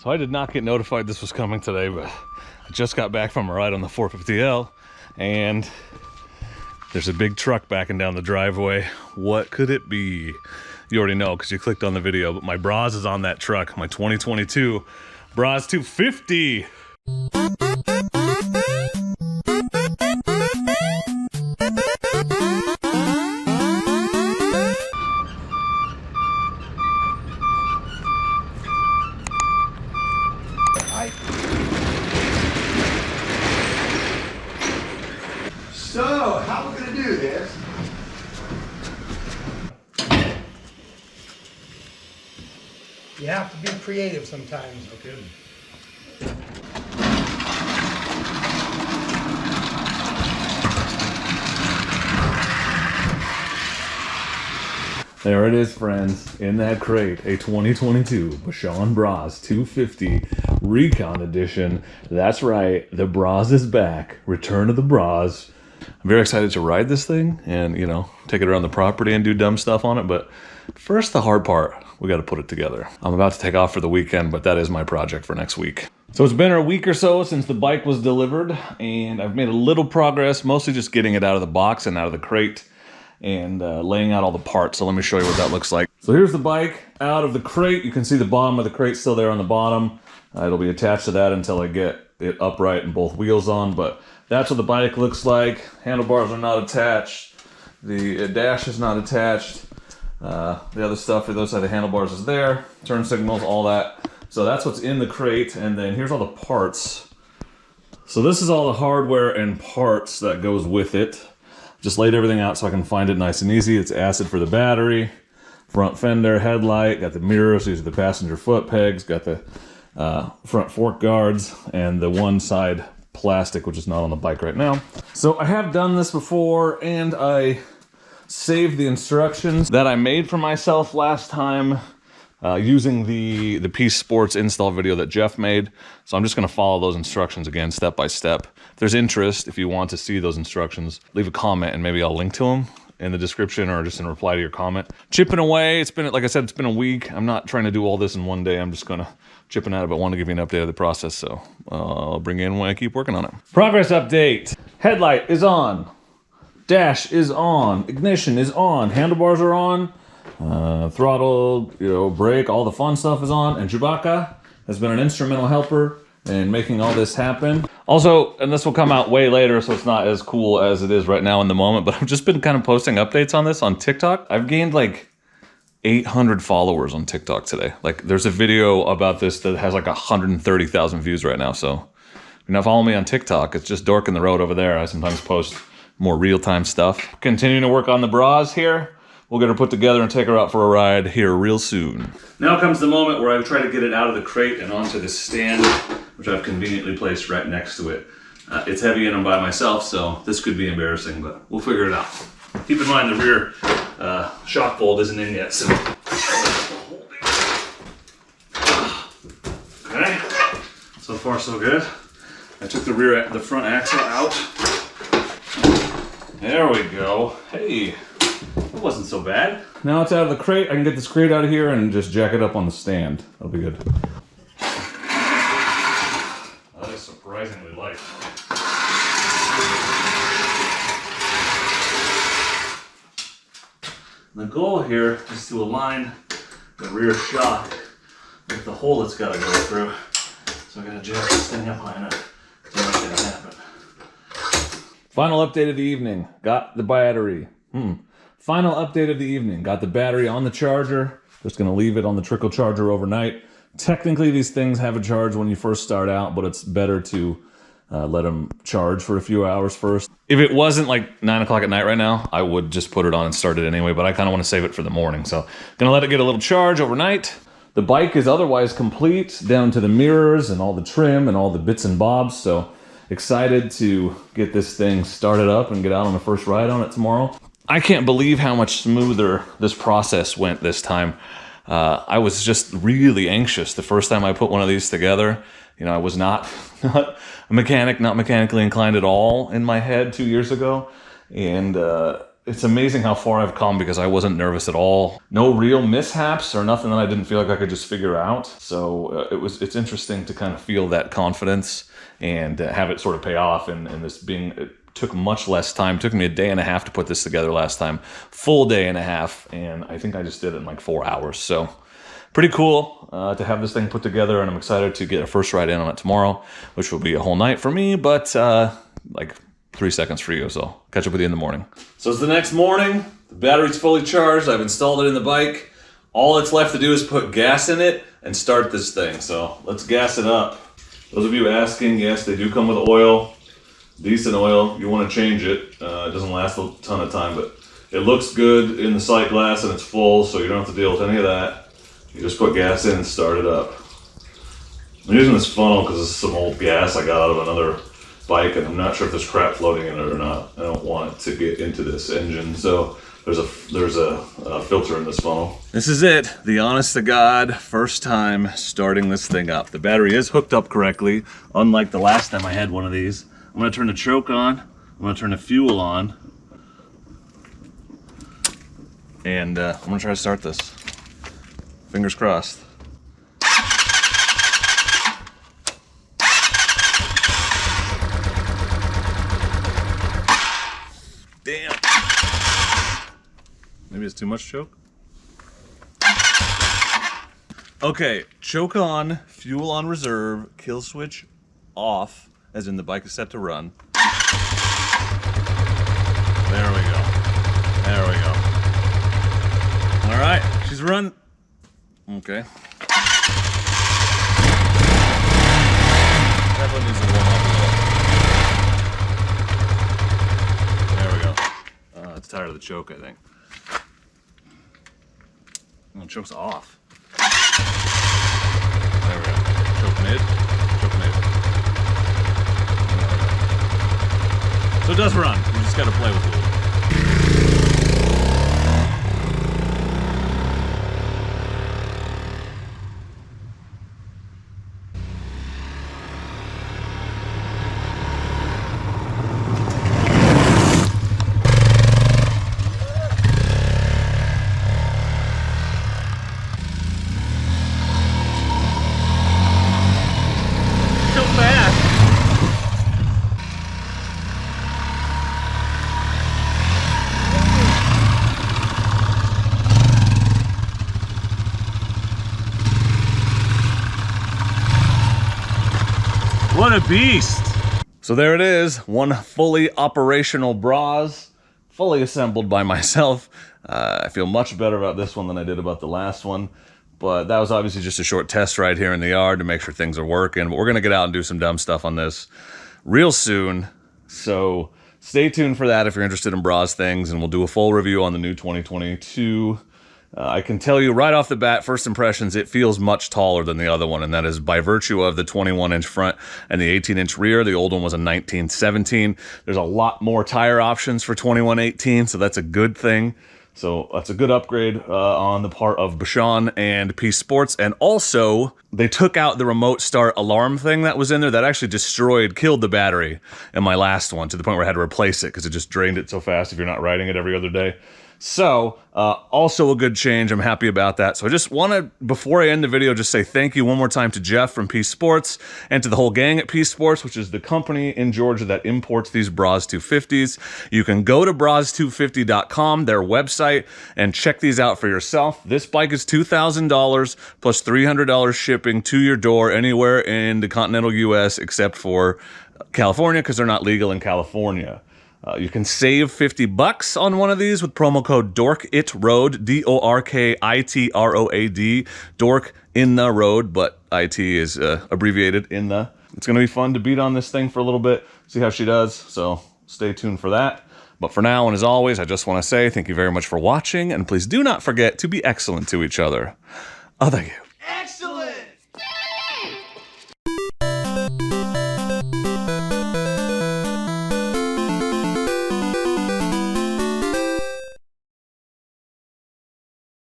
So I did not get notified this was coming today, but I just got back from a ride on the 450L and there's a big truck backing down the driveway. What could it be? You already know because you clicked on the video, but my Brozz is on that truck, my 2022 Brozz 250. So, how we're going to do this? You have to be creative sometimes. Okay. There it is, friends, in that crate, a 2022 Bashan Brozz 250 Recon Edition. That's right, the Brozz is back. Return of the Brozz. I'm very excited to ride this thing and, you know, take it around the property and do dumb stuff on it. But first, the hard part, we got to put it together. I'm about to take off for the weekend, but that is my project for next week. So it's been a week or so since the bike was delivered, and I've made a little progress, mostly just getting it out of the box and out of the crate and laying out all the parts. So let me show you what that looks like. So here's the bike out of the crate. You can see the bottom of the crate still there on the bottom. It'll be attached to that until I get it upright and both wheels on, but that's what the bike looks like. Handlebars are not attached. The dash is not attached. The other stuff for the other side of the handlebars is there. Turn signals, all that. So that's what's in the crate, and then here's all the parts. So this is all the hardware and parts that goes with it. Just laid everything out so I can find it nice and easy. It's acid for the battery, front fender, headlight, got the mirrors, these are the passenger foot pegs, got the front fork guards, and the one side plastic, which is not on the bike right now. So I have done this before, and I saved the instructions that I made for myself last time using the Peace Sports install video that Jeff made. So I'm just going to follow those instructions again, step by step. If there's interest, if you want to see those instructions, leave a comment and maybe I'll link to them in the description or just in reply to your comment. Chipping away. It's been, like I said, it's been a week. I'm not trying to do all this in one day. I'm just going to chipping at it, but want to give you an update of the process. So I'll bring you in when I keep working on it. Progress update. Headlight is on. Dash is on. Ignition is on. Handlebars are on. Throttle, you know, brake, all the fun stuff is on. And Chewbacca has been an instrumental helper in making all this happen. Also, and this will come out way later, so it's not as cool as it is right now in the moment, but I've just been kind of posting updates on this on TikTok. I've gained like 800 followers on TikTok today. Like, there's a video about this that has like 130,000 views right now. So if you're not following me on TikTok, it's just Dork in the Road over there. I sometimes post more real-time stuff. Continuing to work on the Brozz here. We'll get her put together and take her out for a ride here real soon. Now comes the moment where I try to get it out of the crate and onto this stand, which I've conveniently placed right next to it. It's heavy and I'm by myself, so this could be embarrassing, but we'll figure it out. Keep in mind the rear shock bolt isn't in yet, so. Okay, so far so good. I took the front axle out. There we go. Hey. It wasn't so bad. Now it's out of the crate. I can get this crate out of here and just jack it up on the stand. That'll be good. That is surprisingly light. The goal here is to align the rear shock with the hole it's got to go through. So I got to jack this thing up high enough to make that happen. Final update of the evening. Got the battery. Final update of the evening. Got the battery on the charger. Just going to leave it on the trickle charger overnight. Technically, these things have a charge when you first start out, but it's better to let them charge for a few hours first. If it wasn't like 9 o'clock at night right now, I would just put it on and start it anyway, but I kind of want to save it for the morning. So going to let it get a little charge overnight. The bike is otherwise complete, down to the mirrors and all the trim and all the bits and bobs. So excited to get this thing started up and get out on the first ride on it tomorrow. I can't believe how much smoother this process went this time. I was just really anxious the first time I put one of these together. You know, I was not a mechanic, not mechanically inclined at all in my head 2 years ago. And it's amazing how far I've come because I wasn't nervous at all. No real mishaps or nothing that I didn't feel like I could just figure out. So it's interesting to kind of feel that confidence and have it sort of pay off. And this being, it took much less time. It took me a day and a half to put this together last time. Full day and a half. And I think I just did it in like 4 hours. So pretty cool to have this thing put together, and I'm excited to get a first ride in on it tomorrow, which will be a whole night for me, but like 3 seconds for you, so I'll catch up with you in the morning. So it's the next morning, the battery's fully charged, I've installed it in the bike. All it's left to do is put gas in it and start this thing, so let's gas it up. Those of you asking, yes, they do come with oil, decent oil. You want to change it. It doesn't last a ton of time, but it looks good in the sight glass and it's full, so you don't have to deal with any of that. You just put gas in and start it up. I'm using this funnel because this is some old gas I got out of another bike, and I'm not sure if there's crap floating in it or not. I don't want it to get into this engine, so there's a filter in this funnel. This is it, the honest to God first time starting this thing up. The battery is hooked up correctly, unlike the last time I had one of these. I'm gonna turn the choke on, I'm gonna turn the fuel on, and I'm gonna try to start this. Fingers crossed. Damn. Maybe it's too much choke. Okay, choke on, fuel on reserve, kill switch off, as in the bike is set to run. There we go. There we go. All right, she's run. Okay. Definitely needs to warm up a little. There we go. It's tired of the choke, I think. Oh, the choke's off. There we go. Choke mid. Choke mid. So it does run. You just gotta play with it. What a beast! So there it is, one fully operational Brozz, fully assembled by myself. I feel much better about this one than I did about the last one, but that was obviously just a short test ride here in the yard to make sure things are working. But we're gonna get out and do some dumb stuff on this real soon, so stay tuned for that if you're interested in Brozz things, and we'll do a full review on the new 2022. I can tell you right off the bat, first impressions, it feels much taller than the other one, and that is by virtue of the 21-inch front and the 18-inch rear. The old one was a 19-17. There's a lot more tire options for 21-18, so that's a good thing. So that's a good upgrade on the part of Bashan and Peace Sports. And also, they took out the remote start alarm thing that was in there that actually killed the battery in my last one, to the point where I had to replace it because it just drained it so fast if you're not riding it every other day. So, also a good change. I'm happy about that. So I just want to, before I end the video, just say thank you one more time to Jeff from Peace Sports and to the whole gang at Peace Sports, which is the company in Georgia that imports these Brozz 250s. You can go to Brozz250.com, their website, and check these out for yourself. This bike is $2,000 plus $300 shipping to your door anywhere in the continental U.S. except for California, because they're not legal in California. You can save $50 on one of these with promo code DORKITROAD, DORKITROAD, Dork in the road, but IT is abbreviated in the. It's going to be fun to beat on this thing for a little bit, see how she does, so stay tuned for that. But for now, and as always, I just want to say thank you very much for watching, and please do not forget to be excellent to each other. Oh, thank you.